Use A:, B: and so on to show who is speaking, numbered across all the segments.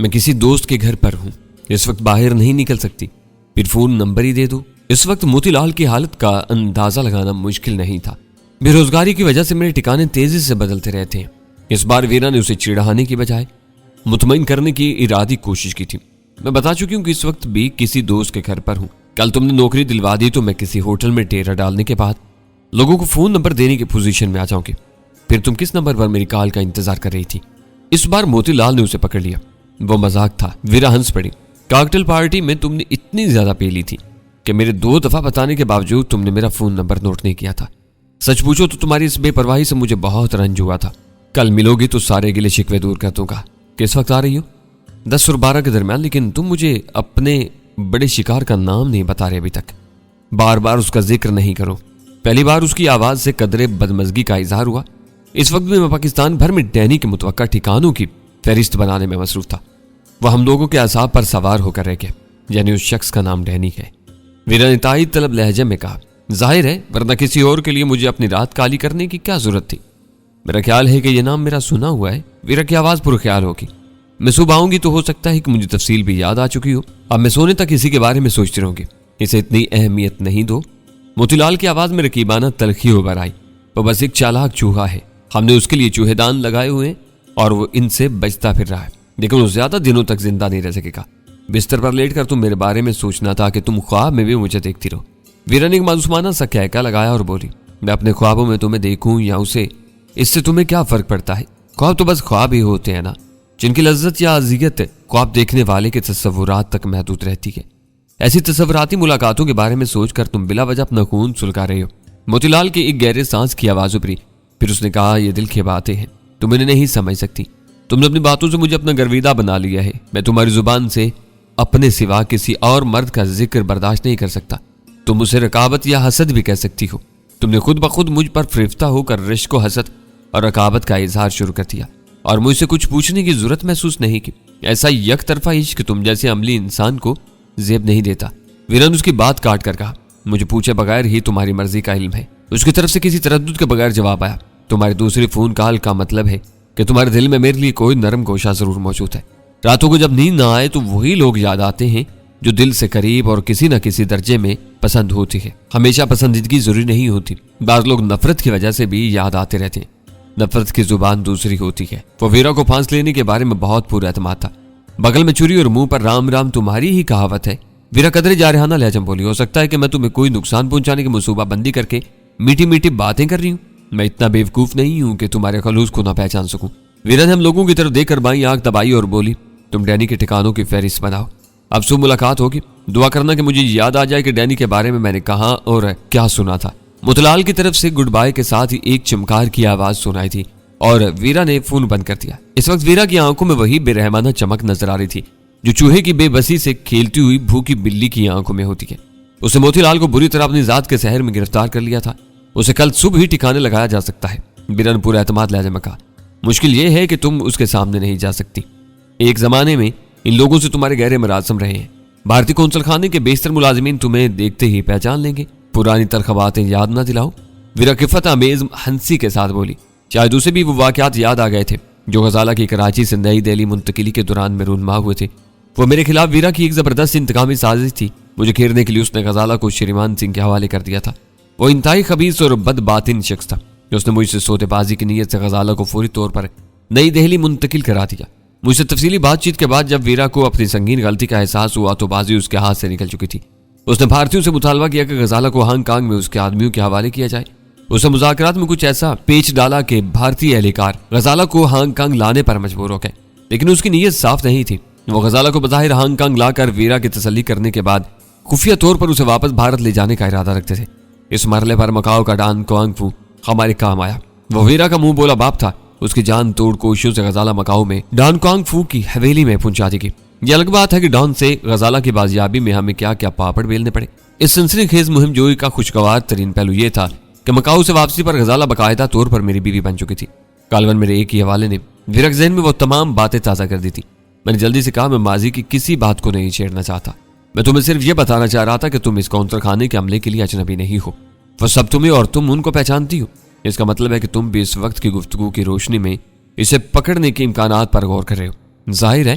A: میں کسی دوست کے گھر پر ہوں، اس وقت باہر نہیں نکل سکتی، پھر فون نمبر ہی دے دو۔ اس وقت موتی لال کی حالت کا اندازہ لگانا مشکل نہیں تھا۔ بے روزگاری کی وجہ سے میرے ٹھکانے تیزی سے بدلتے رہتے ہیں۔ اس بار ویرا نے اسے چڑھانے کی بجائے مطمئن کرنے کی ارادی کوشش کی تھی۔ میں بتا چکی ہوں کہ اس وقت بھی کسی دوست کے گھر پر ہوں۔ کل تم نے نوکری دلوا دی تو میں کسی ہوٹل میں ڈیرا ڈالنے کے بعد لوگوں کو فون نمبر دینے کی پوزیشن میں آ جاؤں گی۔ پھر تم کس نمبر پر میری کال کا انتظار کر رہی تھی؟ اس بار موتی لال نے اسے پکڑ لیا۔ وہ مذاق تھا۔ ویرا ہنس پڑی۔ کاکٹیل پارٹی میں تم نے اتنی زیادہ پی لی تھی کہ میرے 2 دفعہ بتانے کے باوجود تم نے میرا فون نمبر نوٹ نہیں کیا تھا۔ سچ پوچھو تو تمہاری اس بے پرواہی سے مجھے بہت رنج ہوا تھا۔ کل ملو گی تو سارے گلے شکوے دور کر دوں گا۔ کس وقت آ رہی ہو؟ 10 اور 12 کے درمیان، لیکن تم مجھے اپنے بڑے شکار کا نام نہیں بتا رہے ابھی تک۔ بار بار اس کا ذکر نہیں کرو۔ پہلی بار اس کی آواز سے قدرے بدمزگی کا اظہار ہوا۔ اس وقت بھی میں پاکستان بھر میں ڈینی کے متوقع ٹھکانوں کی فہرست بنانے میں مصروف تھا۔ وہ ہم لوگوں کے اعصاب پر سوار ہو کر رہ گئے، یعنی اس شخص کا نام ڈینی ہے۔ ویرا نے تائید طلب لہجے میں کہا، ظاہر ہے، ورنہ کسی اور کے لیے مجھے اپنی رات کالی کرنے کی کیا ضرورت تھی؟ میرا خیال ہے کہ یہ نام میرا سنا ہوا ہے۔ ویرا کی آواز پر خیال ہوگی۔ میں صبح آؤں گی تو ہو سکتا ہے کہ مجھے تفصیل بھی یاد آ چکی ہو۔ اب میں سونے تک اسی کے بارے میں سوچتی رہوں گی۔ اسے اتنی اہمیت نہیں دو۔ موتی لال کی آواز میں رقیبانہ تلخی ابھر آئی۔ وہ بس ایک چالاک چوہا ہے۔ ہم نے اس کے لیے چوہے دان لگائے ہوئے ہیں اور وہ ان سے بچتا پھر رہا ہے، لیکن وہ زیادہ دنوں تک زندہ نہیں رہ سکے گا۔ بستر پر لیٹ کر تم میرے بارے میں سوچنا تھا کہ تم خواب میں بھی مجھے دیکھتی رہو۔ ویرا نے ایک مایوسانہ سا کہکا لگایا اور بولی، میں اپنے خوابوں میں تمہیں دیکھوں یا اسے، اس سے تمہیں کیا فرق پڑتا ہے؟ خواب تو بس خواب ہی ہوتے ہیں نا، جن کی لذت یا اذیت خواب دیکھنے والے کے تصورات تک محدود رہتی ہے۔ ایسی تصوراتی ملاقاتوں کے بارے میں سوچ کر تم بلا وجہ اپنا خون سلگا رہے ہو۔ موتی لال کی ایک گہرے سانس کی آواز ابھری، پھر اس نے کہا، یہ دل کی باتیں ہیں، تم انہیں نہیں سمجھ سکتی۔ تم نے اپنی باتوں سے مجھے اپنا گرویدہ بنا لیا ہے۔ میں تمہاری زبان سے اپنے سوا کسی اور مرد کا ذکر برداشت نہیں کر سکتا۔ تم اسے رقابت یا حسد بھی کہہ سکتی ہو۔ تم نے خود بخود مجھ پر فریفتہ ہو کر رشک و حسد اور رقابت کا اظہار شروع کر دیا اور مجھ سے کچھ پوچھنے کی ضرورت محسوس نہیں کی۔ ایسا یک طرفہ عشق تم جیسے عملی انسان کو زیب نہیں دیتا۔ ویرا نے اس کی بات کاٹ کر کہا، مجھے پوچھے بغیر ہی تمہاری مرضی کا علم ہے۔ اس کی طرف سے کسی تردد کے بغیر جواب آیا، تمہاری دوسری فون کال کا مطلب ہے کہ تمہارے دل میں میرے لیے کوئی نرم گوشہ ضرور موجود ہے۔ راتوں کو جب نیند نہ آئے تو وہی لوگ یاد آتے ہیں جو دل سے قریب اور کسی نہ کسی درجے میں پسند ہوتی ہے۔ ہمیشہ پسندیدگی ضروری نہیں ہوتی، بعض لوگ نفرت کی وجہ سے بھی یاد آتے رہتے ہیں۔ نفرت کی زبان دوسری ہوتی ہے۔ وہ ویرا کو پھانس لینے کے بارے میں بہت پورا اعتماد تھا۔ بغل میں چوری اور منہ پر رام رام تمہاری ہی کہاوت ہے۔ ویرا قدرے جارحانہ لہجہ میں بولی، ہو سکتا ہے کہ میں تمہیں کوئی نقصان پہنچانے کی منصوبہ بندی کر کے میٹھی میٹھی باتیں کر رہی ہوں۔ میں اتنا بیوقوف نہیں ہوں کہ تمہارے خلوص کو نہ پہچان سکوں۔ ویرا نے ہم لوگوں کی طرف دیکھ کر بائیں آنکھ دبائی اور بولی، تم ڈینی کے ٹھکانوں کی فہرست بناؤ۔ اب صبح ملاقات ہوگی، دعا کرنا کہ مجھے یاد آ جائے کہ ڈینی کے بارے میں میں نے کہاں اور کیا سنا تھا۔ موتی لال کی طرف سے گڈ بائے کے ساتھ ہی ایک چمکار کی آواز سنائی تھی اور ویرا نے فون بند کر دیا۔ اس وقت ویرا کی آنکھوں میں وہی بے رحمانہ چمک نظر آ رہی تھی جو چوہے کی بے بسی سے کھیلتی ہوئی بھوکی بلی کی آنکھوں میں ہوتی ہے۔ اسے موتی لال کو بری طرح اپنی ذات کے سحر میں گرفتار کر لیا تھا۔ اسے کل صبح ہی ٹھکانے لگایا جا سکتا ہے۔ ویرا نے پورا اعتماد لہجے میں کہا، مشکل یہ ہے کہ تم اس کے سامنے نہیں جا سکتی۔ ایک زمانے میں ان لوگوں سے تمہارے گہرے مراسم رہے ہیں۔ بھارتی قونصل خانے کے بیشتر ملازمین تمہیں دیکھتے ہی پہچان لیں گے۔ پرانی تلخ باتیں یاد نہ دلاؤ۔ ویرا کفت آمیز ہنسی کے ساتھ بولی، شاید اسے بھی وہ واقعات یاد آ گئے تھے جو غزالہ کی کراچی سے نئی دہلی منتقلی کے دوران میں رونما ہوئے تھے۔ وہ میرے خلاف ویرا کی ایک زبردست انتقامی سازش تھی۔ مجھے گھیرنے کے لیے اس نے غزالہ کو شریمان سنگھ کے حوالے کر دیا تھا۔ وہ انتہائی خبیث اور بد باطن شخص تھا۔ اس نے مجھ سے سودے بازی کی نیت سے غزالہ کو فوری طور پر نئی دہلی منتقل کرا دیا۔ مجھ سے تفصیلی بات چیت کے بعد جب ویرا کو اپنی سنگین غلطی کا احساس ہوا تو بازی اس کے ہاتھ سے نکل چکی تھی۔ اس نے بھارتیوں سے مطالبہ کیا کہ غزالہ کو ہانگ کانگ میں اس کے آدمیوں کے حوالے کیا جائے۔ اس نے مذاکرات میں کچھ ایسا پیچ ڈالا کہ بھارتی اہلکار غزالہ کو ہانگ کانگ لانے پر مجبور ہو گئے، لیکن اس کی نیت صاف نہیں تھی۔ وہ غزالہ کو بظاہر ہانگ کانگ لا کر ویرا کی تسلی کرنے کے بعد خفیہ طور پر اسے واپس بھارت لے جانے کا ارادہ رکھتے تھے۔ اس مرحلے پر مکاؤ کا ڈان کوانگ فو ہمارے کام آیا۔ وہ ویرا کا منہ بولا باپ تھا۔ اس کی جان توڑ کوششوں سے غزالہ مکاؤ میں ڈان کوانگ فو کی حویلی میں پہنچا دی گئی۔ یہ الگ بات ہے کہ ڈان سے غزالہ کی بازیابی میں ہمیں کیا کیا پاپڑ بیلنے پڑے۔ اس سنسنی خیز مہم جوئی کا خوشگوار ترین پہلو یہ تھا کہ مکاؤ سے واپسی پر غزالہ باقاعدہ طور پر میری بیوی بن چکی تھی۔ کالون میرے ایک ہی حوالے نے ویرا کے ذہن میں وہ تمام باتیں تازہ کر دی تھی۔ میں نے جلدی سے کہا، میں ماضی کی کسی بات کو نہیں چھیڑنا چاہتا۔ میں تمہیں صرف یہ بتانا چاہ رہا تھا کہ تم اس قونصل خانے کے عملے کے لیے اجنبی نہیں ہو۔ وہ سب تمہیں اور تم ان کو پہچانتی ہو۔ اس کا مطلب ہے کہ تم بھی اس وقت کی گفتگو کی روشنی میں اسے پکڑنے کے امکانات پر غور کر رہے ہو۔ ظاہر ہے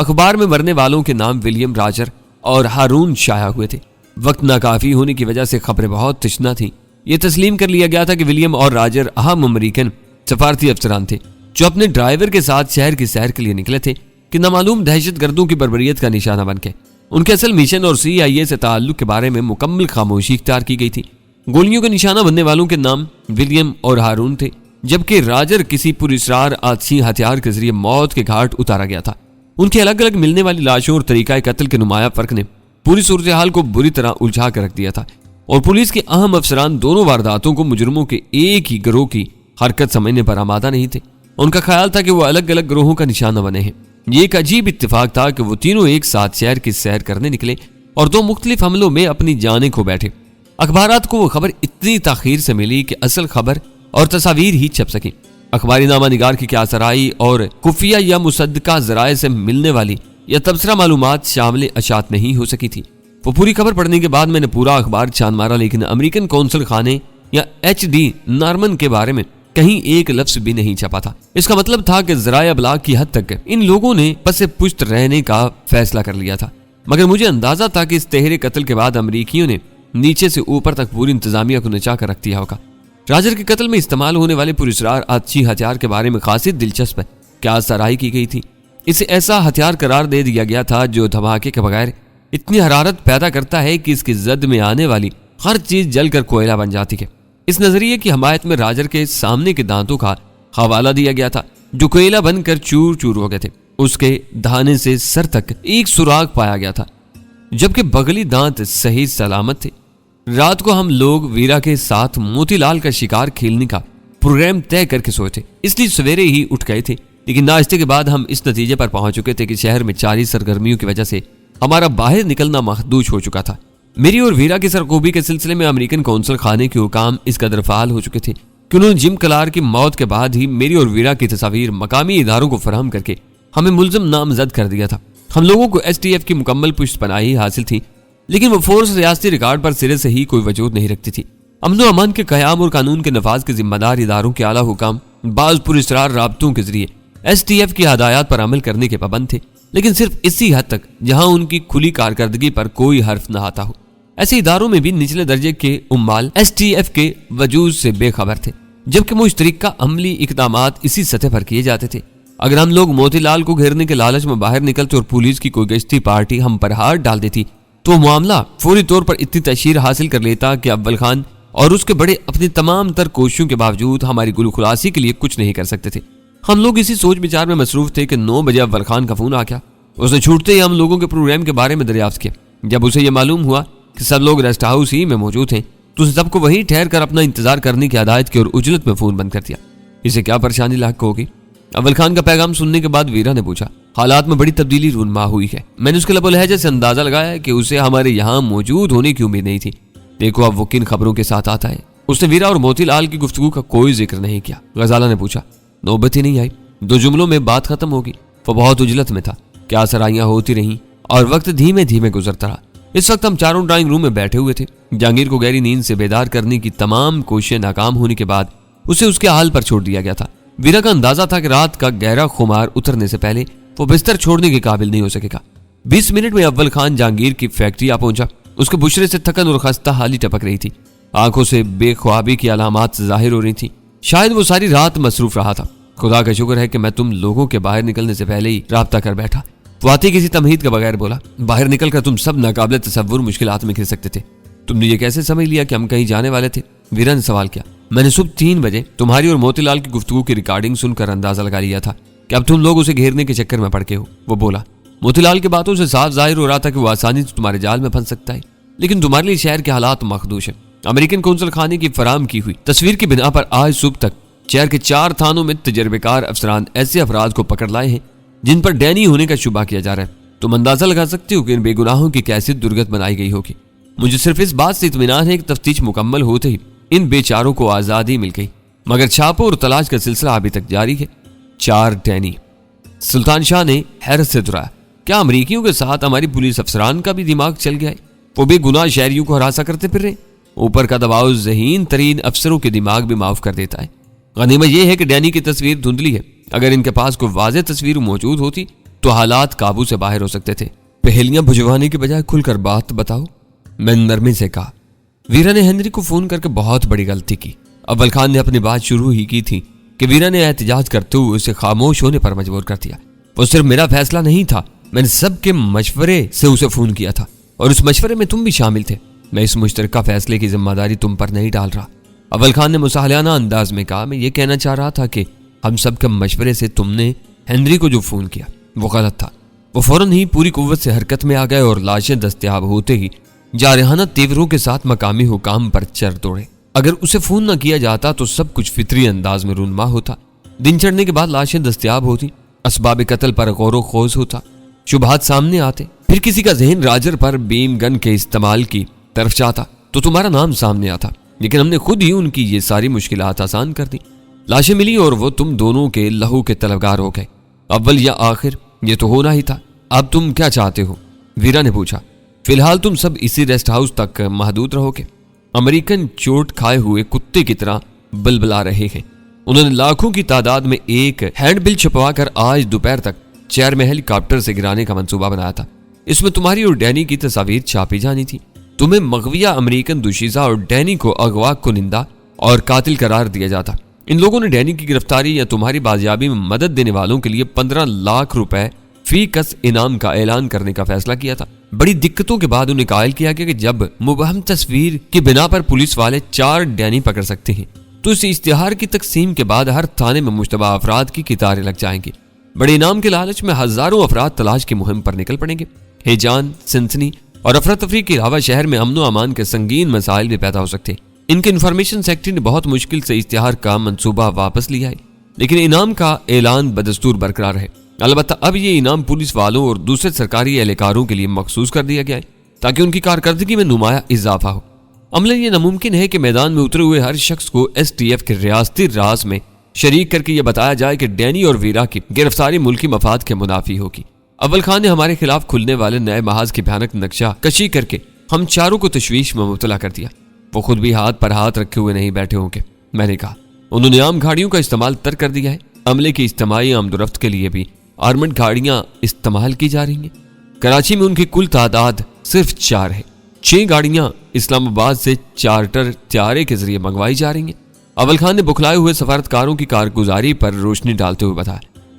A: اخبار میں مرنے والوں کے نام ولیم، راجر اور ہارون شائع ہوئے تھے۔ وقت ناکافی ہونے کی وجہ سے خبریں بہت تشنا تھیں۔ یہ تسلیم کر لیا گیا تھا کہ ولیم اور راجر اہم امریکن سفارتی افسران تھے جو اپنے ڈرائیور کے ساتھ شہر کی سیر کے لیے نکلے تھے کہ نامعلوم دہشت گردوں کی بربریت کا نشانہ بن کے ان کے اصل مشن اور CIA سے تعلق کے بارے میں مکمل خاموشی اختیار کی گئی تھی۔ گولیوں کا نشانہ بننے والوں کے نام ولیم اور ہارون تھے، جبکہ راجر کسی پراسرار آتشی ہتھیار کے ذریعے موت کے گھاٹ اتارا گیا تھا۔ ان کے الگ الگ ملنے والی لاشوں اور طریقہ قتل کے نمایاں فرق نے پوری صورتحال کو بری طرح الجھا کر رکھ دیا تھا، اور پولیس کے اہم افسران دونوں وارداتوں کو مجرموں کے ایک ہی گروہ کی حرکت سمجھنے پر آمادہ نہیں تھے۔ ان کا خیال تھا کہ وہ الگ الگ گروہوں کا نشانہ بنے ہیں۔ یہ ایک عجیب اتفاق تھا کہ وہ تینوں ایک ساتھ شہر کی سیر کرنے نکلے اور دو مختلف حملوں میں اپنی جانیں کھو بیٹھے۔ اخبارات کو وہ خبر اتنی تاخیر سے ملی کہ اصل خبر اور تصاویر ہی چھپ سکیں۔ اخباری نامہ نگار کی کیا سرائی اور خفیہ یا مصدقہ ذرائع سے ملنے والی یا تبصرہ معلومات شامل اشاعت نہیں ہو سکی تھی۔ وہ پوری خبر پڑھنے کے بعد میں نے پورا اخبار چھان مارا، لیکن امریکن قونصل خانے یا HD نارمن کے بارے میں کہیں ایک لفظ بھی نہیں چھپا تھا۔ اس کا مطلب تھا کہ ذرائع ابلاغ کی حد تک ان لوگوں نے پس پشت رہنے کا فیصلہ کر لیا تھا، مگر مجھے اندازہ تھا کہ اس تہرے قتل کے بعد امریکیوں نے نیچے سے اوپر تک پوری انتظامیہ کو نچا کر رکھ دیا ہوگا۔ راجر کے قتل میں استعمال ہونے والے پراسرار آتشی ہتھیار کے بارے میں خاصی دلچسپ ہے کیا سرائی کی گئی تھی۔ اسے ایسا ہتھیار قرار دے دیا گیا تھا جو دھماکے کے بغیر اتنی حرارت پیدا کرتا ہے کہ اس کی زد میں آنے والی ہر چیز جل کر کوئلہ بن جاتی ہے۔ اس نظریے کی حمایت میں راجر کے سامنے کے دانتوں کا حوالہ دیا گیا تھا جو کوئلہ بن کر چور چور ہو گئے تھے۔ اس کے دہانے سے سر تک ایک سوراخ پایا گیا تھا، جبکہ بغلی دانت صحیح سلامت تھے۔ رات کو ہم لوگ ویرا کے ساتھ موتی لال کا شکار کھیلنے کا پروگرام طے کر کے سوئے تھے، اس لیے سویرے ہی اٹھ گئے تھے، لیکن ناشتے کے بعد ہم اس نتیجے پر پہنچ چکے تھے کہ شہر میں جاری سرگرمیوں کی وجہ سے ہمارا باہر نکلنا مخدوش ہو چکا تھا۔ میری اور ویرا کی سرکوبی کے سلسلے میں امریکن قونصل خانے کے حکام اس قدر فعال ہو چکے تھے کہ انہوں نے جم کلار کی موت کے بعد ہی میری اور ویرا کی تصاویر مقامی اداروں کو فراہم کر کے ہمیں ملزم نامزد کر دیا تھا۔ ہم لوگوں کو STF کی مکمل پشت پناہی حاصل تھی، لیکن وہ فورس ریاستی ریکارڈ پر سرے سے ہی کوئی وجود نہیں رکھتی تھی۔ امن و امان کے قیام اور قانون کے نفاذ کے ذمہ دار اداروں کے اعلیٰ حکام بعض پراسرار رابطوں کے ذریعے STF کی ہدایات پر عمل کرنے کے پابند تھے، لیکن صرف اسی حد تک جہاں ان کی کھلی کارکردگی پر کوئی حرف نہ آتا ہو۔ ایسے اداروں میں بھی نچلے درجے کے عمال STF کے وجود سے بے خبر تھے، جبکہ مشترکہ عملی اقدامات اسی سطح پر کیے جاتے تھے۔ اگر ہم لوگ موتی لال کو گھیرنے کے لالچ میں باہر نکلتے اور پولیس کی کوئی گشتی پارٹی ہم پر ہاتھ ڈال دیتی تو معاملہ فوری طور پر اتنی تشہیر حاصل کر لیتا کہ اول خان اور اس کے بڑے اپنی تمام تر کوششوں کے باوجود ہماری گلو خلاصی کے لیے کچھ نہیں کر سکتے تھے۔ ہم لوگ اسی سوچ بچار میں مصروف تھے کہ 9 بجے اول خان کا فون آ گیا۔ اس نے چھوٹتے ہی ہم لوگوں کے پروگرام کے بارے میں دریافت کیا۔ جب اسے یہ معلوم ہوا کہ سب لوگ ریسٹ ہاؤس ہی میں موجود ہیں تو اسے سب کو وہیں ٹھہر کر اپنا انتظار کرنے کی ہدایت کی اور اجلت میں فون بند کر دیا۔ اسے کیا پریشانی لاحق ہوگی؟ اول خان کا پیغام سننے کے بعد ویرا نے پوچھا۔ حالات میں بڑی تبدیلی رونما ہوئی ہے۔ میں نے اس کے لب و لہجے سے اندازہ لگایا کہ اسے ہمارے یہاں موجود ہونے کی امید نہیں تھی۔ دیکھو اب وہ کن خبروں کے ساتھ آتا ہے۔ اس نے ویرا اور موتی لال کی گفتگو کا کوئی ذکر نہیں کیا۔ غزالہ نے پوچھا۔ نوبت ہی نہیں آئی، 2 جملوں میں بات ختم ہوگی۔ وہ بہت اجلت میں تھا، کیا سرائیاں ہوتی رہیں اور وقت دھیمے دھیمے گزرتا رہا۔ اس وقت ہم چاروں ڈرائنگ روم میں بیٹھے ہوئے تھے۔ جہانگیر کو گہری نیند سے بیدار کرنے کی تمام کوششیں ناکام ہونے کے بعد اسے اس کے حال پر چھوڑ دیا گیا تھا۔ ویرا کا اندازہ تھا کہ رات کا گہرا خمار اترنے سے پہلے وہ بستر چھوڑنے کے قابل نہیں ہو سکے گا۔ 20 منٹ میں اول خان جہانگیر کی فیکٹری آ پہنچا۔ اس کے بشرے سے تھکن اور خستہ حالی ٹپک رہی تھی، آنکھوں سے بے خوابی کی علامات ظاہر ہو رہی تھی۔ شاید وہ ساری رات مصروف رہا تھا۔ خدا کا شکر ہے کہ میں تم لوگوں کے باہر نکلنے سے پہلے ہی رابطہ کر بیٹھا۔ وہ آتے کسی تمہید کے بغیر بولا۔ باہر نکل کر تم سب ناقابل تصور مشکلات میں گر سکتے تھے۔ تم نے یہ کیسے سمجھ لیا کہ ہم کہیں جانے والے تھے؟ ویرا نے سوال کیا۔ میں نے صبح 3 بجے تمہاری اور موتی لال کی گفتگو کی ریکارڈنگ سن کر اندازہ لگا لیا تھا کہ اب تم لوگ اسے گھیرنے کے چکر میں پڑ کے ہو، وہ بولا۔ موتی لال کی باتوں سے صاف ظاہر ہو رہا تھا کہ وہ آسانی سے تمہارے جال میں پھنس سکتا ہے، لیکن تمہارے لیے شہر کے حالات مخدوش ہیں۔ امریکن قونصل خانے کی فراہم کی ہوئی تصویر کی بنا پر آج صبح تک شہر کے 4 تھانوں میں تجربے کار افسران ایسے افراد کو پکڑ لائے ہیں جن پر ڈینی ہونے کا شبہ کیا جا رہا ہے۔ تم اندازہ لگا سکتے ہو کہ ان بے گناہوں کی کیسی درگت بنائی گئی ہوگی۔ مجھے صرف اس بات سے اطمینان ہے کہ تفتیش مکمل ہوتے ہی ان بیچاروں کو آزادی مل گئی، مگر چھاپوں اور تلاش کا سلسلہ ابھی تک جاری ہے۔ 4 ڈینی۔ سلطان شاہ نے حیرت سے دہرایا، کیا امریکیوں کے ساتھ ہماری پولیس افسران کا بھی دماغ چل گیا ہے؟ وہ بے گناہ شہریوں کو ہراسا کرتے پھر رہے۔ اوپر کا دباؤ ذہین ترین افسروں کے دماغ بھی معاف کر دیتا ہے۔ غنیمت یہ ہے کہ ڈینی کی تصویر دھندلی ہے۔ اگر ان کے پاس کوئی واضح تصویر موجود ہوتی تو حالات قابو سے باہر ہو سکتے تھے۔ پہیلیاں بجھوانے کے بجائے کھل کر بات بتاؤ، میں نے نرمی سے کہا۔ ویرا نے ہنری کو فون کر کے بہت بڑی غلطی کی۔ اول خان نے اپنی بات شروع ہی کی تھی کہ ویرا نے احتجاج کرتے ہوئے اسے خاموش ہونے پر مجبور کر دیا۔ وہ صرف میرا فیصلہ نہیں تھا، میں نے سب کے مشورے سے اسے فون کیا تھا، اور اس مشورے میں تم بھی شامل تھے۔ میں اس مشترکہ فیصلے کی ذمہ داری تم پر نہیں ڈال رہا، اول خان نے مصالحانہ انداز میں کہا۔ میں یہ کہنا چاہ رہا تھا کہ ہم سب کے مشورے سے تم نے ہنری کو جو فون کیا وہ غلط تھا۔ وہ فوراً ہی پوری قوت سے حرکت میں آ گئے اور لاشیں دستیاب ہوتے ہی جارحانہ تیوروں کے ساتھ مقامی حکام پر چڑھ دوڑے۔ اگر اسے فون نہ کیا جاتا تو سب کچھ فطری انداز میں رونما ہوتا۔ دن چڑھنے کے بعد لاشیں دستیاب ہوتی، اسباب قتل پر غور و خوض ہوتا، شبہات سامنے آتے، پھر کسی کا ذہن راجر پر بیم گن کے استعمال کی طرف چاہتا تو تمہارا نام سامنے آتا، لیکن ہم نے خود ہی ان کی یہ ساری مشکلات آسان کر دی۔ لاشیں ملی اور وہ تم دونوں کے لہو کے طلبگار ہو گئے۔ اول یا آخر یہ تو ہونا ہی تھا۔ اب تم کیا چاہتے ہو؟ ویرا نے پوچھا۔ فی الحال تم سب اسی ریسٹ ہاؤس تک محدود رہو گے۔ امریکن چوٹ کھائے ہوئے کتے کی طرح بلبلا رہے ہیں۔ انہوں نے لاکھوں کی تعداد میں ایک ہینڈ بل چھپوا کر آج دوپہر تک چیئر میں ہیلی کاپٹر سے گرانے کا منصوبہ بنایا تھا۔ اس میں تمہاری اور ڈینی کی تصاویر چھاپی جانی تھی۔ تمہیں مغویہ امریکن دوشیزہ اور ڈینی کو اغوا کنندہ اور قاتل قرار دیا جاتا۔ ان لوگوں نے ڈینی کی گرفتاری یا تمہاری بازیابی میں مدد دینے والوں کے لیے 15 لاکھ روپے فی کس انعام کا اعلان کرنے کا فیصلہ کیا تھا۔ بڑی دقتوں کے بعد انہیں قائل کیا گیا کہ جب مبہم تصویر کی بنا پر پولیس والے 4 ڈینی پکڑ سکتے ہیں تو اس اشتہار کی تقسیم کے بعد ہر تھانے میں مشتبہ افراد کی قطاریں لگ جائیں گی۔ بڑے انعام کے لالچ میں ہزاروں افراد تلاش کی مہم پر نکل پڑیں گے۔ ہیجان، سنسنی اور افراتفری کے علاوہ شہر میں امن و امان کے سنگین مسائل بھی پیدا ہو سکتے ہیں۔ ان کے انفارمیشن سیکٹری نے بہت مشکل سے اشتہار کا منصوبہ واپس لیا ہے، لیکن انعام کا اعلان بدستور برقرار ہے۔ البتہ اب یہ انعام پولیس والوں اور دوسرے سرکاری اہلکاروں کے لیے مخصوص کر دیا گیا ہے تاکہ ان کی کارکردگی میں نمایاں اضافہ ہو۔ عملاً یہ ناممکن ہے کہ میدان میں اترے ہوئے ہر شخص کو ایس ٹی ایف کے ریاستی راز میں شریک کر کے یہ بتایا جائے کہ ڈینی اور ویرا کی گرفتاری ملکی مفاد کے منافی ہوگی۔ اول خان نے ہمارے خلاف کھلنے والے نئے محاذ کی بھیانک نقشہ کشی کر کے ہم چاروں کو تشویش میں مبتلا کر دیا۔ وہ خود بھی ہاتھ پر ہاتھ رکھے ہوئے نہیں بیٹھے ہوں گے، میں نے کہا۔ انہوں نے عام گاڑیوں کا استعمال ترک کر دیا ہے۔ عملے کی اجتماعی آمد و رفت کے لیے بھی آرمڈ گاڑیاں استعمال کی جا رہی ہیں۔ کراچی میں ان کی کل تعداد صرف 4 ہے۔ 6 گاڑیاں اسلام آباد سے چارٹر طیارے کے ذریعے منگوائی جا رہی ہیں۔ اول خان نے بکھلائے ہوئے سفارتکاروں کی کارگزاری پر روشنی ڈالتے ہوئے بتایا۔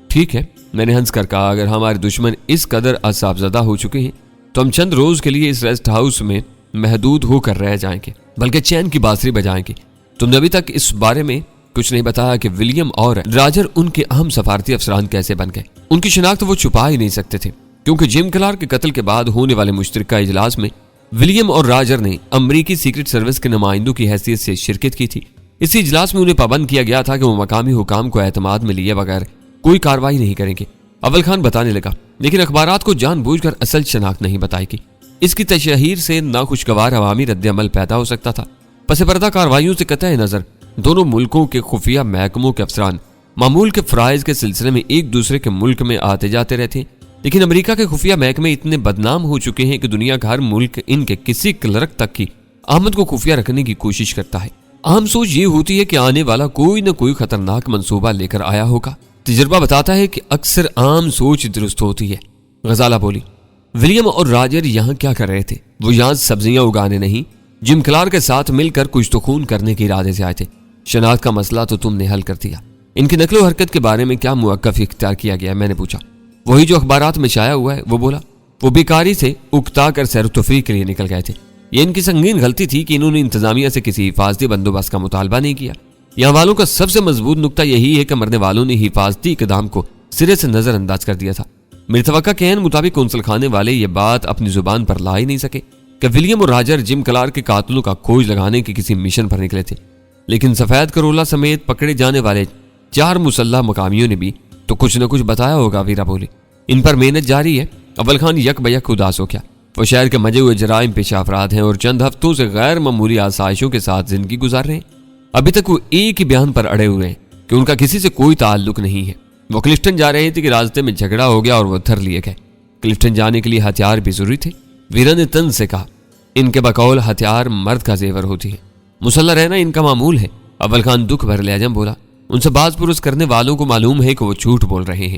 A: ٹھیک ہے، میں نے ہنس کر کہا، اگر ہمارے دشمن اس قدر اعصاب زدہ ہو چکے ہیں تو ہم چند روز کے لیے اس ریسٹ ہاؤس میں محدود ہو کر رہ جائیں گے، بلکہ چین کی بانسری بجائیں گے۔ تم نے ابھی تک اس بارے میں کچھ نہیں بتایا کہ ولیم اور راجر ان کے اہم سفارتی افسران کیسے بن گئے۔ ان کی شناخت وہ چھپا ہی نہیں سکتے تھے، کیونکہ جم کلارک کے قتل کے بعد ہونے والے مشترکہ اجلاس میں ولیم اور راجر نے امریکی سیکرٹ سروس کے نمائندوں کی حیثیت سے شرکت کی تھی۔ اسی اجلاس میں انہیں پابند کیا گیا تھا کہ وہ مقامی حکام کو اعتماد میں لیے بغیر کوئی کارروائی نہیں کریں گے۔ اول خان بتانے لگا، لیکن اخبارات کو جان بوجھ کر اصل شناخت نہیں بتائی گی۔ اس کی تشہیر سے ناخوشگوار عوامی رد عمل پیدا ہو سکتا تھا۔ پس پردہ کارروائیوں سے قطع نظر دونوں ملکوں کے خفیہ محکموں کے افسران معمول کے فرائض کے سلسلے میں ایک دوسرے کے ملک میں آتے جاتے رہتے، لیکن امریکہ کے خفیہ محکمے اتنے بدنام ہو چکے ہیں کہ دنیا کا ہر ملک ان کے کسی کلرک تک کی آمد کو خفیہ رکھنے کی کوشش کرتا ہے۔ عام سوچ یہ ہوتی ہے کہ آنے والا کوئی نہ کوئی خطرناک منصوبہ لے کر آیا ہوگا۔ تجربہ بتاتا ہے کہ اکثر عام سوچ درست ہوتی ہے۔ غزالہ بولی، ولیم اور راجر یہاں کیا کر رہے تھے؟ وہ یہاں سبزیاں اگانے نہیں، جم کلارک کے ساتھ مل کر کچھ تو خون کرنے کے ارادے سے آئے تھے۔ شناخت کا مسئلہ تو تم نے حل کر دیا۔ ان کی نقل و حرکت کے بارے میں کیا موقف اختیار کیا گیا؟ میں نے پوچھا۔ وہی جو اخبارات میں شائع ہوا ہے، وہ بولا۔ وہ بیکاری سے اکتا کر سیر و تفریح کے لیے نکل گئے تھے۔ یہ ان کی سنگین غلطی تھی کہ انہوں نے انتظامیہ سے کسی حفاظتی بندوبست کا مطالبہ نہیں کیا۔ یہاں والوں کا سب سے مضبوط نقطہ یہی ہے کہ مرنے والوں نے حفاظتی اقدام کو سرے سے نظر انداز کر دیا تھا۔ میری توقع کے مطابق قونصل خانے والے یہ بات اپنی زبان پر لا ہی نہیں سکے کہ ولیم اور راجر جم کلارک کے قاتلوں کا کھوج لگانے کے کسی مشن پر نکلے تھے، لیکن سفید کرولا سمیت پکڑے جانے والے 4 مسلح مقامیوں نے بھی تو کچھ نہ کچھ بتایا ہوگا۔ ویرا بولی، ان پر محنت جاری ہے۔ اول خان یک بیک اداس ہو گیا۔ وہ شہر کے مجے ہوئے جرائم پیشہ افراد ہیں اور چند ہفتوں سے غیر معمولی آسائشوں کے ساتھ زندگی گزار رہے ہیں۔ ابھی تک وہ ایک ہی بیان پر اڑے ہوئے ہیں کہ ان کا کسی سے کوئی تعلق نہیں ہے۔ وہ کلفٹن جا رہے تھے کہ راستے میں جھگڑا ہو گیا اور وہ دھر لیے گئے۔ کلفٹن جانے کے لیے ہتھیار بھی ضروری تھے۔ ویرا نے طنز سے کہا، ان کے بقول ہتھیار مرد کا زیور ہوتی ہے، مسلح رہنا ان کا معمول ہے۔ اول خان دکھ بھر لہجہ میں بولا، ان سے باز پرس کرنے والوں کو معلوم ہے کہ وہ جھوٹ بول رہے ہیں۔